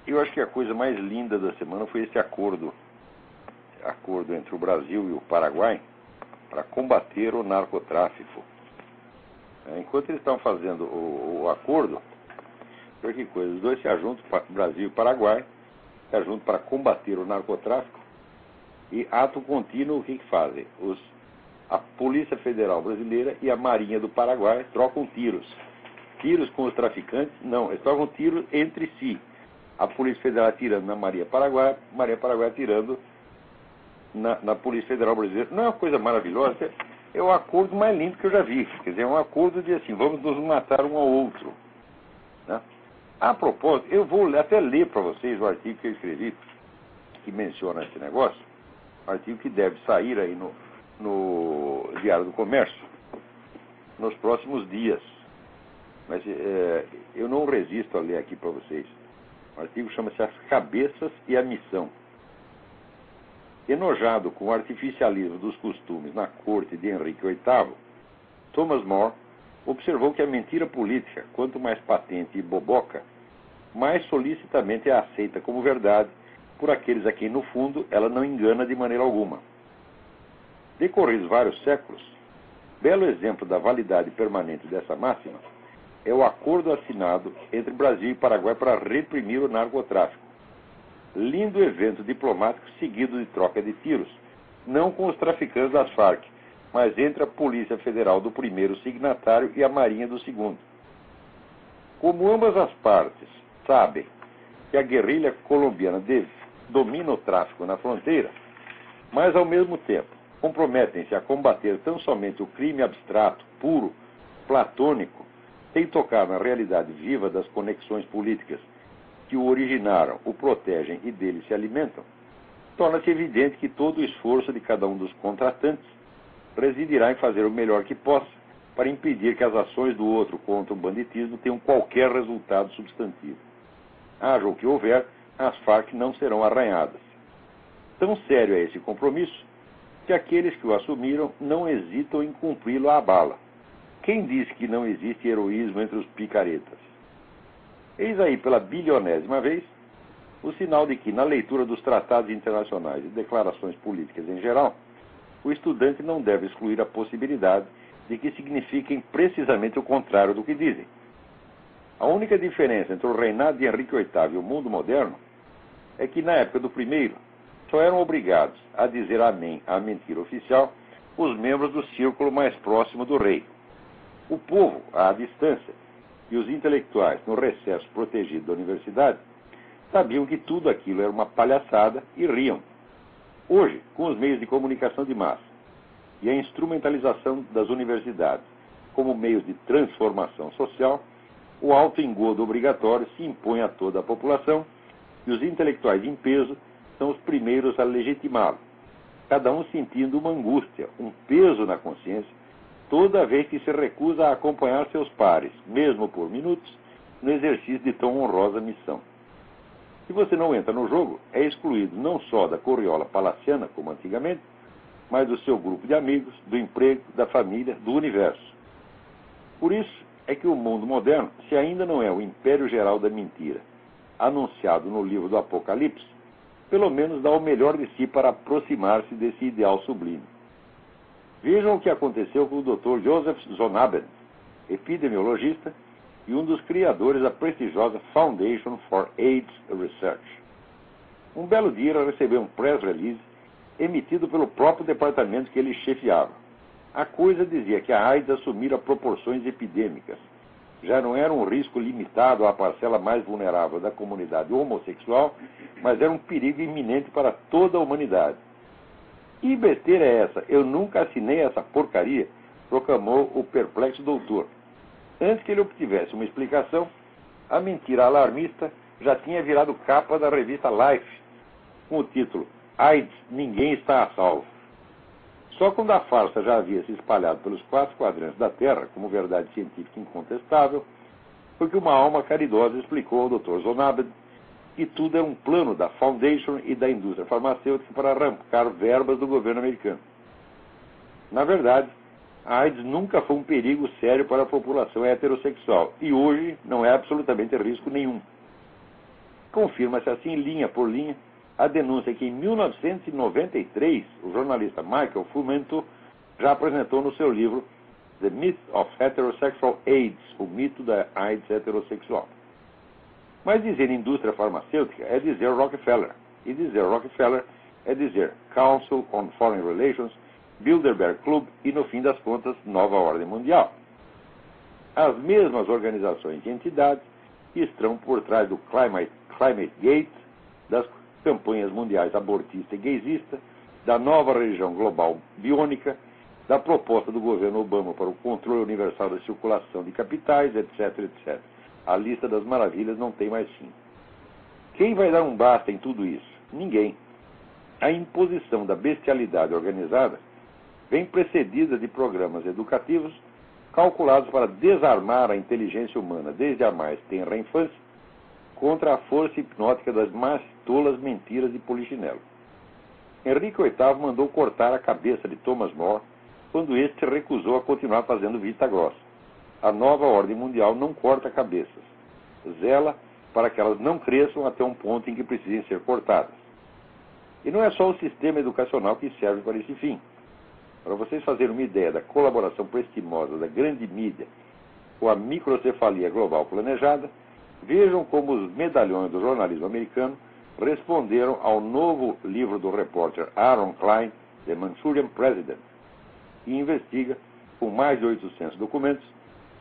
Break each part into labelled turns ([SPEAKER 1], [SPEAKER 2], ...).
[SPEAKER 1] Eu acho que a coisa mais linda da semana foi esse acordo entre o Brasil e o Paraguai para combater o narcotráfico. Enquanto eles estão fazendo o acordo, olha que coisa, os dois se ajuntam, Brasil e Paraguai, se ajuntam para combater o narcotráfico e, ato contínuo, o que fazem? A Polícia Federal Brasileira e a Marinha do Paraguai trocam tiros. Tiros com os traficantes? Não, eles trocam tiros entre si. A Polícia Federal atirando na Marinha Paraguai atirando na Polícia Federal Brasileira. Não é uma coisa maravilhosa? É o acordo mais lindo que eu já vi. Quer dizer, é um acordo de assim, vamos nos matar um ao outro. Né? A propósito, eu vou até ler para vocês o artigo que eu escrevi, que menciona esse negócio, um artigo que deve sair aí no Diário do Comércio nos próximos dias. Mas eu não resisto a ler aqui para vocês. O artigo chama-se As Cabeças e a Missão. Enojado com o artificialismo dos costumes na corte de Henrique VIII, Thomas More observou que a mentira política, quanto mais patente e boboca, mais solicitamente é aceita como verdade por aqueles a quem, no fundo, ela não engana de maneira alguma. Decorridos vários séculos, belo exemplo da validade permanente dessa máxima é o acordo assinado entre Brasil e Paraguai para reprimir o narcotráfico. Lindo evento diplomático seguido de troca de tiros, não com os traficantes das Farc, mas entre a Polícia Federal do primeiro signatário e a Marinha do segundo. Como ambas as partes sabem que a guerrilha colombiana domina o tráfico na fronteira, mas ao mesmo tempo comprometem-se a combater tão somente o crime abstrato, puro, platônico, sem tocar na realidade viva das conexões políticas que o originaram, o protegem e dele se alimentam, torna-se evidente que todo o esforço de cada um dos contratantes residirá em fazer o melhor que possa para impedir que as ações do outro contra o banditismo tenham qualquer resultado substantivo. Haja o que houver, as Farc não serão arranhadas. Tão sério é esse compromisso que aqueles que o assumiram não hesitam em cumpri-lo à bala. Quem disse que não existe heroísmo entre os picaretas? Eis aí, pela bilionésima vez, o sinal de que, na leitura dos tratados internacionais e declarações políticas em geral, o estudante não deve excluir a possibilidade de que signifiquem precisamente o contrário do que dizem. A única diferença entre o reinado de Henrique VIII e o mundo moderno é que, na época do primeiro, só eram obrigados a dizer amém à mentira oficial os membros do círculo mais próximo do rei. O povo, à distância, e os intelectuais, no recesso protegido da universidade, sabiam que tudo aquilo era uma palhaçada e riam. Hoje, com os meios de comunicação de massa e a instrumentalização das universidades como meios de transformação social, o autoengodo obrigatório se impõe a toda a população e os intelectuais em peso são os primeiros a legitimá-lo, cada um sentindo uma angústia, um peso na consciência, toda vez que se recusa a acompanhar seus pares, mesmo por minutos, no exercício de tão honrosa missão. Se você não entra no jogo, é excluído não só da corriola palaciana, como antigamente, mas do seu grupo de amigos, do emprego, da família, do universo. Por isso é que o mundo moderno, se ainda não é o império geral da mentira, anunciado no livro do Apocalipse, pelo menos dá o melhor de si para aproximar-se desse ideal sublime. Vejam o que aconteceu com o Dr. Joseph Zonaben, epidemiologista e um dos criadores da prestigiosa Foundation for AIDS Research. Um belo dia ele recebeu um press release emitido pelo próprio departamento que ele chefiava. A coisa dizia que a AIDS assumira proporções epidêmicas. Já não era um risco limitado à parcela mais vulnerável da comunidade homossexual, mas era um perigo iminente para toda a humanidade. Que besteira é essa? Eu nunca assinei essa porcaria, proclamou o perplexo doutor. Antes que ele obtivesse uma explicação, a mentira alarmista já tinha virado capa da revista Life, com o título AIDS, ninguém está a salvo. Só quando a farsa já havia se espalhado pelos 4 quadrantes da Terra, como verdade científica incontestável, foi que uma alma caridosa explicou ao Dr. Zonaben que tudo era um plano da Foundation e da indústria farmacêutica para arrancar verbas do governo americano. Na verdade, a AIDS nunca foi um perigo sério para a população heterossexual e hoje não é absolutamente risco nenhum. Confirma-se assim, linha por linha, a denúncia que em 1993 o jornalista Michael Fumento já apresentou no seu livro The Myth of Heterosexual AIDS, o mito da AIDS heterossexual. Mas dizer indústria farmacêutica é dizer Rockefeller, e dizer Rockefeller é dizer Council on Foreign Relations, Bilderberg Club e, no fim das contas, Nova Ordem Mundial. As mesmas organizações e entidades que estão por trás do Climate Gate, das campanhas mundiais abortista e gaysista, da nova religião global biônica, da proposta do governo Obama para o controle universal da circulação de capitais, etc, etc. A lista das maravilhas não tem mais fim. Quem vai dar um basta em tudo isso? Ninguém. A imposição da bestialidade organizada vem precedida de programas educativos calculados para desarmar a inteligência humana desde a mais tenra infância contra a força hipnótica das mais tolas mentiras de Polichinelo. Henrique VIII mandou cortar a cabeça de Thomas More quando este recusou a continuar fazendo vista grossa. A nova ordem mundial não corta cabeças. Zela para que elas não cresçam até um ponto em que precisem ser cortadas. E não é só o sistema educacional que serve para esse fim. Para vocês fazerem uma ideia da colaboração prestimosa da grande mídia com a microcefalia global planejada, vejam como os medalhões do jornalismo americano responderam ao novo livro do repórter Aaron Klein, The Manchurian President, que investiga, com mais de 800 documentos,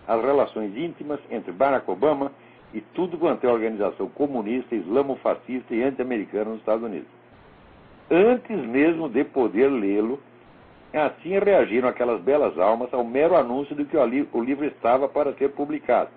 [SPEAKER 1] as relações íntimas entre Barack Obama e tudo quanto é organização comunista, islamofascista e anti-americana nos Estados Unidos. Antes mesmo de poder lê-lo, assim reagiram aquelas belas almas ao mero anúncio de que o livro estava para ser publicado.